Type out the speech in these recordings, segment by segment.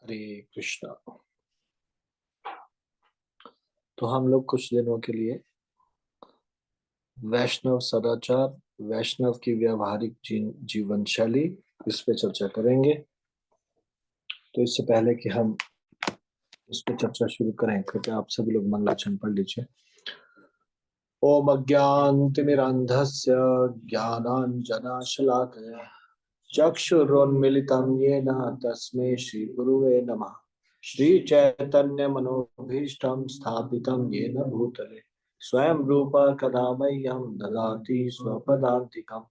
हरे कृष्णा। तो हम लोग कुछ दिनों के लिए वैष्णव सदाचार, वैष्णव की व्यवहारिक जीवन शैली, इस पे चर्चा करेंगे। तो इससे पहले कि हम इस पे चर्चा शुरू करें, कृपया आप सभी लोग मंगलाचरण पढ़ लीजिए। ओम अज्ञानतिमिरान्धस्य ज्ञानाञ्जनशलाकया चक्षुरुन्मीलितं येन तस्मै श्रीगुरुवे नमः। श्रीचैतन्यमनोभीष्टं स्थापितं येन भूतले स्वयं रूप कदा मह्यं ददाति स्वपदान्तिकम्।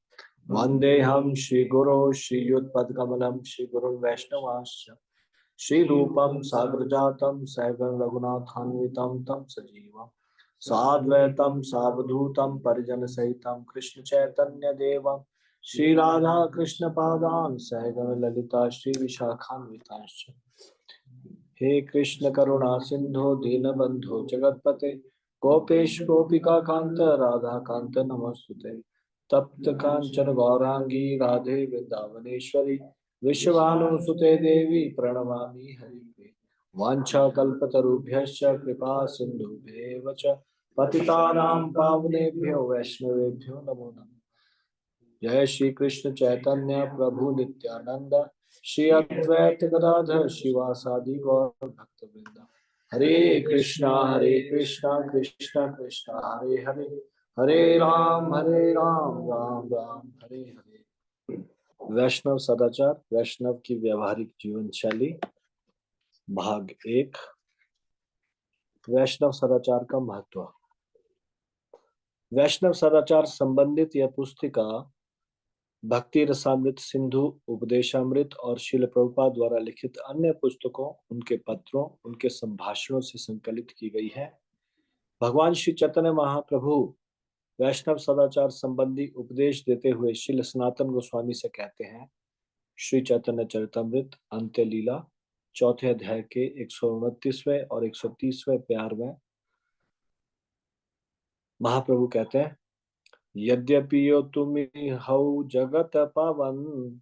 वन्देऽहं श्रीगुरो श्रीयुतपदकमलं श्रीगुरुन् वैष्णवांश्च श्रीरूपं साग्रजातं सहगण रघुनाथान्वितं तं सजीवम् साद्वैतं सावधूतं परिजनसहितं कृष्ण चैतन्य देवं श्री राधा कृष्ण पादान सहगण ललिता श्री विशाखान्वितांश्च। हे कृष्ण करुणा सिंधु दीनबंधु जगतपते गोपेश गोपिका कांत राधा कांत नमोस्तुते। तप्त कांचन गौरांगी राधे वृंदावनेश्वरी विश्वानुसुते देवी प्रणमामि हरिप्रिये। वाञ्छाकल्पतरुभ्यश्च कृपा सिन्धुभ्येव च पतितानां पावनेभ्यो वैष्णवेभ्यो नमो नमः। जय श्री कृष्ण चैतन्य प्रभु नित्यानंद श्री अद्वैत गदाधर शिवासादि गौर भक्तवृंद। हरे कृष्णा कृष्णा कृष्णा हरे हरे, हरे राम राम राम हरे हरे। वैष्णव सदाचार, वैष्णव की व्यवहारिक जीवन शैली, भाग 1। वैष्णव सदाचार का महत्व। वैष्णव सदाचार संबंधित यह पुस्तिका भक्ति रसामृत सिंधु, उपदेशामृत और श्रील प्रभुपाद द्वारा लिखित अन्य पुस्तकों, उनके पत्रों, उनके संभाषणों से संकलित की गई है। भगवान श्री चैतन्य महाप्रभु वैष्णव सदाचार संबंधी उपदेश देते हुए श्रील सनातन गोस्वामी से कहते हैं। श्री चैतन्य चरितमृत अंत्य लीला 4 अध्याय के 129वें और 130वें प्यार में महाप्रभु कहते हैं, यद्यपि यो तुम हऊ जगत पावन,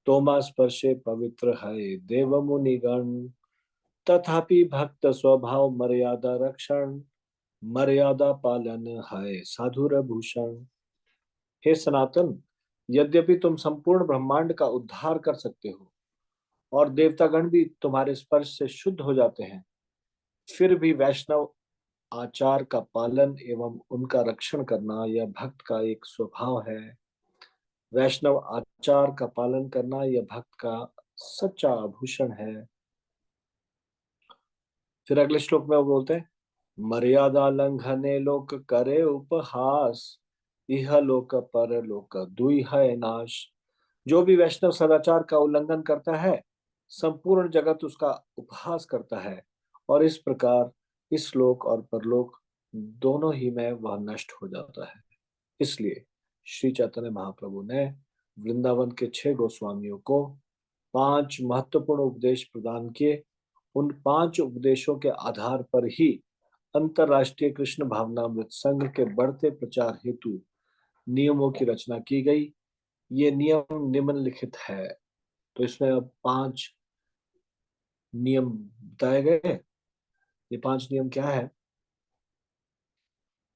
तोमा स्पर्शे पवित्र है देव मुनिगण, तथापि भक्त स्वभाव मर्यादा रक्षण, मर्यादा पालन है साधुर भूषण। हे सनातन, यद्यपि तुम संपूर्ण ब्रह्मांड का उद्धार कर सकते हो और देवतागण भी तुम्हारे स्पर्श से शुद्ध हो जाते हैं, फिर भी वैष्णव आचार का पालन एवं उनका रक्षण करना यह भक्त का एक स्वभाव है। वैष्णव आचार का पालन करना यह भक्त का सच्चा आभूषण है। फिर अगले श्लोक में वो बोलते हैं, मर्यादा लंघने लोक करे उपहास, इह लोक पर लोक दुई है नाश। जो भी वैष्णव सदाचार का उल्लंघन करता है, संपूर्ण जगत उसका उपहास करता है और इस प्रकार इस लोक और परलोक दोनों ही में वह नष्ट हो जाता है। इसलिए श्री चैतन्य महाप्रभु ने वृंदावन के 6 गोस्वामियों को 5 महत्वपूर्ण उपदेश प्रदान किए। उन 5 उपदेशों के आधार पर ही अंतरराष्ट्रीय कृष्ण भावनामृत संघ के बढ़ते प्रचार हेतु नियमों की रचना की गई। ये नियम निम्नलिखित है। तो इसमें अब 5 नियम बताए गए। ये 5 नियम क्या है?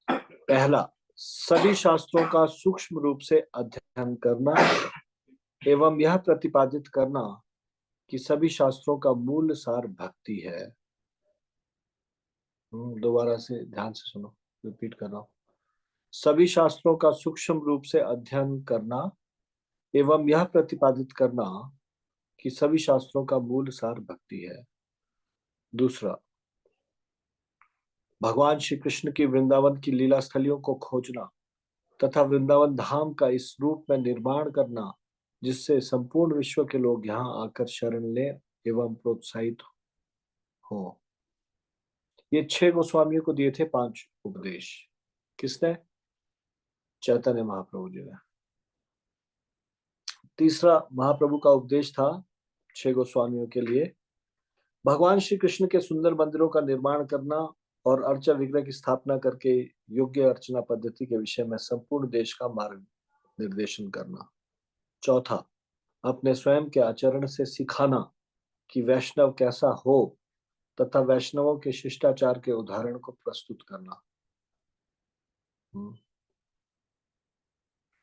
पहला, सभी शास्त्रों का सूक्ष्म रूप से अध्ययन करना एवं यह प्रतिपादित करना कि सभी शास्त्रों का मूल सार भक्ति है। दोबारा से ध्यान से सुनो, रिपीट कर रहा हूं। सभी शास्त्रों का सूक्ष्म रूप से अध्ययन करना एवं यह प्रतिपादित करना कि सभी शास्त्रों का मूल सार भक्ति है। दूसरा, भगवान श्री कृष्ण की वृंदावन की लीला स्थलियों को खोजना तथा वृंदावन धाम का इस रूप में निर्माण करना जिससे संपूर्ण विश्व के लोग यहाँ आकर शरण ले एवं प्रोत्साहित हो। ये 6 गोस्वामियों को दिए थे 5 उपदेश। किसने? चैतन्य महाप्रभु जी ने। तीसरा महाप्रभु का उपदेश था 6 गोस्वामियों के लिए, भगवान श्री कृष्ण के सुंदर मंदिरों का निर्माण करना और अर्चा विग्रह की स्थापना करके योग्य अर्चना पद्धति के विषय में संपूर्ण देश का मार्ग निर्देशन करना। चौथा, अपने स्वयं के आचरण से सिखाना कि वैष्णव कैसा हो तथा वैष्णवों के शिष्टाचार के उदाहरण को प्रस्तुत करना।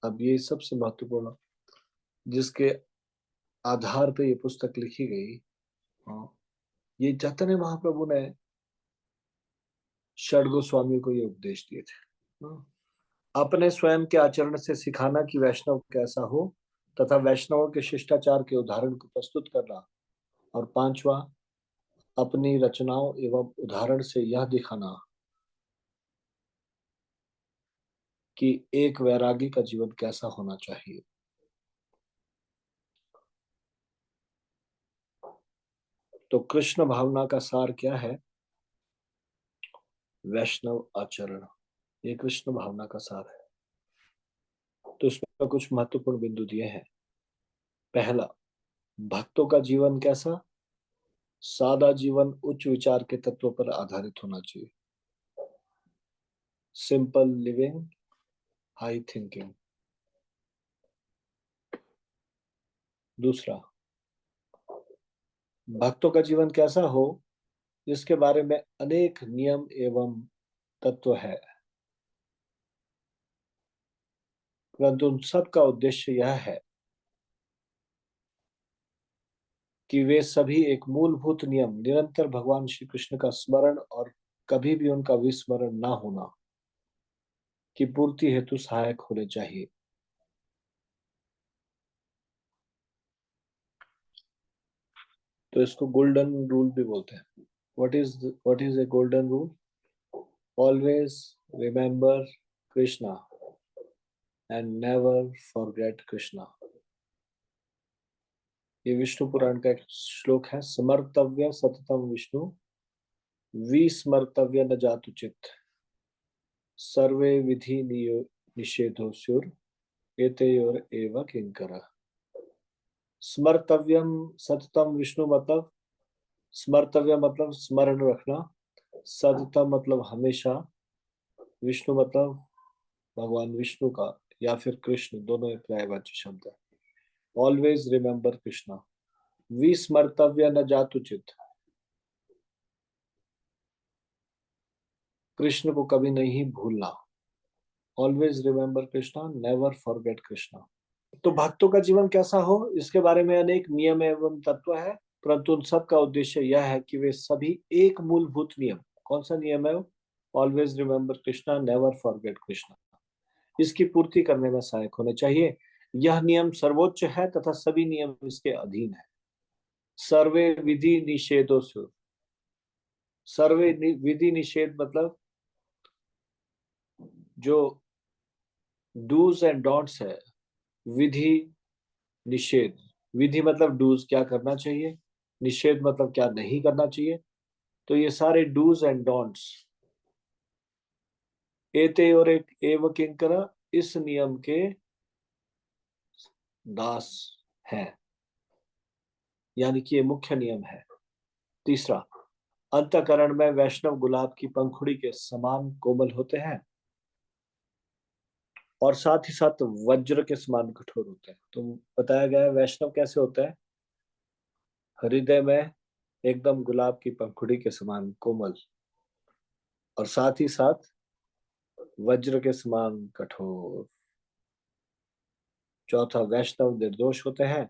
अब ये सबसे महत्वपूर्ण जिसके आधार पे ये पुस्तक लिखी गई, ये चैतन्य महाप्रभु ने षड गोस्वामी को ये उपदेश दिए थे। अपने स्वयं के आचरण से सिखाना कि वैष्णव कैसा हो तथा वैष्णवों के शिष्टाचार के उदाहरण को प्रस्तुत करना। और पांचवा, अपनी रचनाओं एवं उदाहरण से यह दिखाना कि एक वैरागी का जीवन कैसा होना चाहिए। तो कृष्ण भावना का सार क्या है? वैष्णव आचरण, ये कृष्ण भावना का सार है। तो इसमें कुछ महत्वपूर्ण बिंदु दिए हैं। पहला, भक्तों का जीवन कैसा? सादा जीवन उच्च विचार के तत्वों पर आधारित होना चाहिए। Simple living, high thinking. दूसरा, भक्तों का जीवन कैसा हो जिसके बारे में अनेक नियम एवं तत्व है, परंतु उन सब का उद्देश्य यह है कि वे सभी एक मूलभूत नियम निरंतर भगवान श्री कृष्ण का स्मरण और कभी भी उनका विस्मरण ना होना की पूर्ति हेतु सहायक होने चाहिए। तो इसको गोल्डन रूल भी बोलते हैं। What is a golden rule? Always remember Krishna and never forget Krishna. ये विष्णु पुराण का एक श्लोक है। स्मर्तव्य सततम विष्णु विस्मर्तव्य न जातुचित सर्वे विधि निषेधो स्युर एतयोर एव किंकरः। स्मर्तव्यम सततम विष्णु मतलब, स्मर्तव्य मतलब स्मरण रखना, सततम मतलब हमेशा, विष्णु मतलब भगवान विष्णु का या फिर कृष्ण, दोनों एक पर्यायवाची शब्द है। ऑलवेज रिमेंबर कृष्णा, विस्मर्तव्य न जातुचित, कृष्ण को कभी नहीं भूलना। Always remember Krishna, never forget Krishna. तो भक्तों का जीवन कैसा हो इसके बारे में अनेक नियम एवं तत्व है, परंतु उन सब का उद्देश्य यह है कि वे सभी एक मूलभूत नियम, कौन सा नियम है? Always remember Krishna, never forget Krishna, इसकी पूर्ति करने में सहायक होने चाहिए। यह नियम सर्वोच्च है तथा सभी नियम इसके अधीन है। सर्वे विधि निषेधो से, सर्वे विधि निषेध मतलब जो डूज एंड डोंट्स है, विधि निषेध, विधि मतलब डूज क्या करना चाहिए, निषेध मतलब क्या नहीं करना चाहिए। तो ये सारे डूज एंड डोंट्स, एते और एक एव किंकरा, इस नियम के दास हैं, यानी कि ये मुख्य नियम है। तीसरा, अंतःकरण में वैष्णव गुलाब की पंखुड़ी के समान कोमल होते हैं और साथ ही साथ वज्र के समान कठोर होते हैं। तो बताया गया है वैष्णव कैसे होता है? हृदय में एकदम गुलाब की पंखुड़ी के समान कोमल और साथ ही साथ वज्र के समान कठोर। चौथा, वैष्णव निर्दोष होते हैं,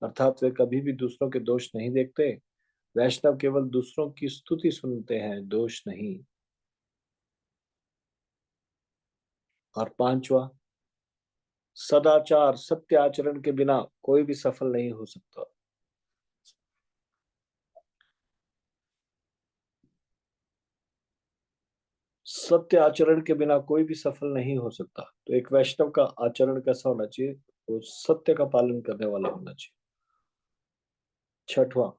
अर्थात वे कभी भी दूसरों के दोष नहीं देखते। वैष्णव केवल दूसरों की स्तुति सुनते हैं, दोष नहीं। और पांचवा, सदाचार सत्य आचरण के बिना कोई भी सफल नहीं हो सकता। सत्य आचरण के बिना कोई भी सफल नहीं हो सकता। तो एक वैष्णव का आचरण कैसा होना चाहिए? वो सत्य का पालन करने वाला होना चाहिए। छठवां,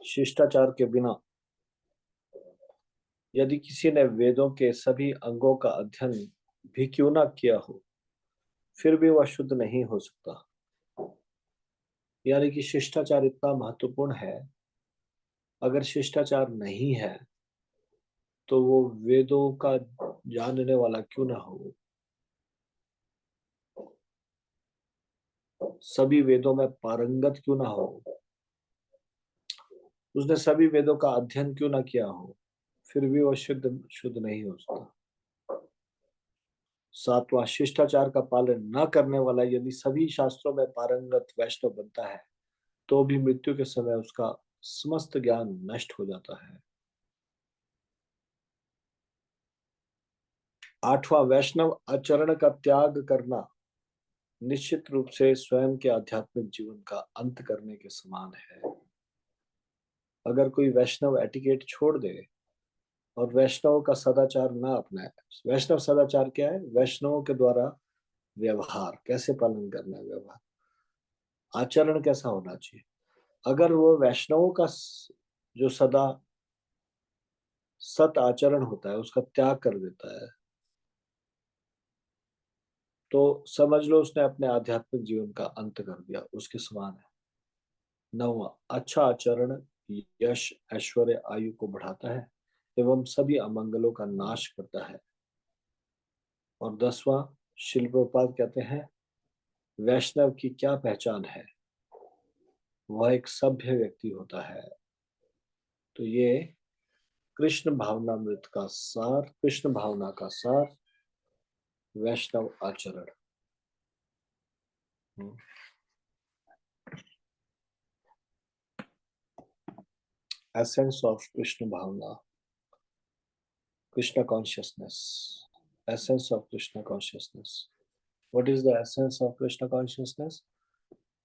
शिष्टाचार के बिना, यदि किसी ने वेदों के सभी अंगों का अध्ययन भी क्यों ना किया हो फिर भी वह शुद्ध नहीं हो सकता। यानी कि शिष्टाचार इतना महत्वपूर्ण है, अगर शिष्टाचार नहीं है तो वो वेदों का जानने वाला क्यों ना हो, सभी वेदों में पारंगत क्यों ना हो, उसने सभी वेदों का अध्ययन क्यों ना किया हो, फिर भी वो शुद्ध शुद्ध नहीं हो सकता। सातवां, शिष्टाचार का पालन न करने वाला यदि सभी शास्त्रों में पारंगत वैष्णव बनता है तो भी मृत्यु के समय उसका समस्त ज्ञान नष्ट हो जाता है। आठवां, वैष्णव आचरण का त्याग करना निश्चित रूप से स्वयं के आध्यात्मिक जीवन का अंत करने के समान है। अगर कोई वैष्णव एटिकेट छोड़ दे और वैष्णव का सदाचार ना अपनाए, वैष्णव सदाचार क्या है? वैष्णवों के द्वारा व्यवहार कैसे पालन करना है, व्यवहार आचरण कैसा होना चाहिए। अगर वो वैष्णवों का जो सदा सत आचरण होता है उसका त्याग कर देता है तो समझ लो उसने अपने आध्यात्मिक जीवन का अंत कर दिया, उसके समान है। नौवां, अच्छा आचरण यश ऐश्वर्य आयु को बढ़ाता है एवं सभी अमंगलों का नाश करता है। और 10वां, शिल प्रभुपाद कहते हैं वैष्णव की क्या पहचान है? वह एक सभ्य व्यक्ति होता है। तो ये कृष्ण भावनामृत का सार, कृष्ण भावना का सार, वैष्णव आचरण। एसेंस ऑफ कृष्ण भावना, Krishna consciousness, essence of Krishna consciousness. What is the essence of Krishna consciousness?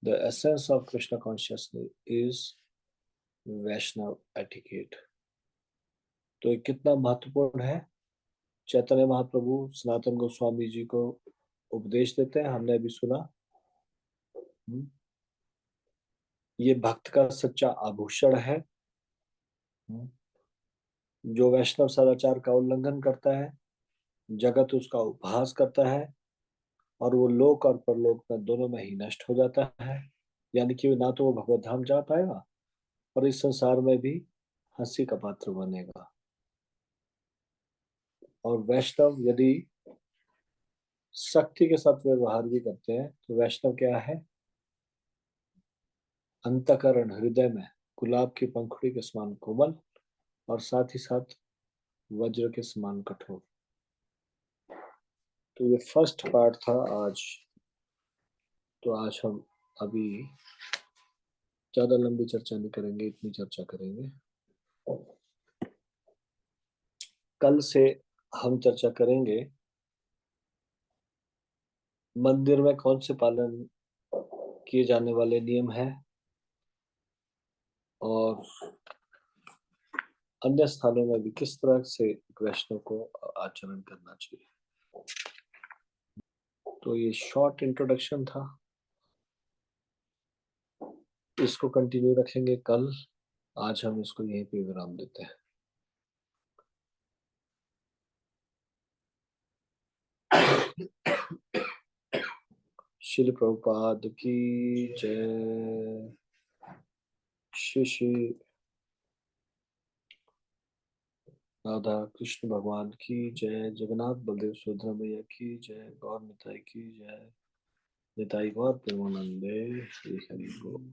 The essence of Krishna consciousness is Vaishnav etiquette. तो ये कितना महत्वपूर्ण है। चैतन्य महाप्रभु सनातन गोस्वामी जी को उपदेश देते हैं, हमने अभी सुना। ये भक्त का सच्चा आभूषण है। जो वैष्णव सदाचार का उल्लंघन करता है जगत उसका उपहास करता है और वो लोक और परलोक में दोनों में ही नष्ट हो जाता है। यानी कि ना तो वो भगवत धाम जा पाएगा और इस संसार में भी हंसी का पात्र बनेगा। और वैष्णव यदि शक्ति के साथ व्यवहार भी करते हैं तो वैष्णव क्या है? अंतकरण, हृदय में गुलाब की पंखुड़ी के समान कोमल और साथ ही साथ वज्र के समान कठोर। तो ये फर्स्ट पार्ट था आज। तो आज हम अभी ज्यादा लंबी चर्चा नहीं करेंगे, इतनी चर्चा करेंगे। कल से हम चर्चा करेंगे मंदिर में कौन से पालन किए जाने वाले नियम हैं और अन्य स्थानों में भी किस तरह से वैष्णव को आचरण करना चाहिए। तो ये शॉर्ट इंट्रोडक्शन था, इसको कंटिन्यू रखेंगे कल। आज हम इसको यहीं पे विराम देते हैं। श्रील प्रभुपाद की जय। श्री श्री राधा कृष्ण भगवान की जय। जगन्नाथ बलदेव सुभद्रा मैया की जय। गौर निताई की जय। निताई गौर प्रेमानंदे। श्री हरि बोल।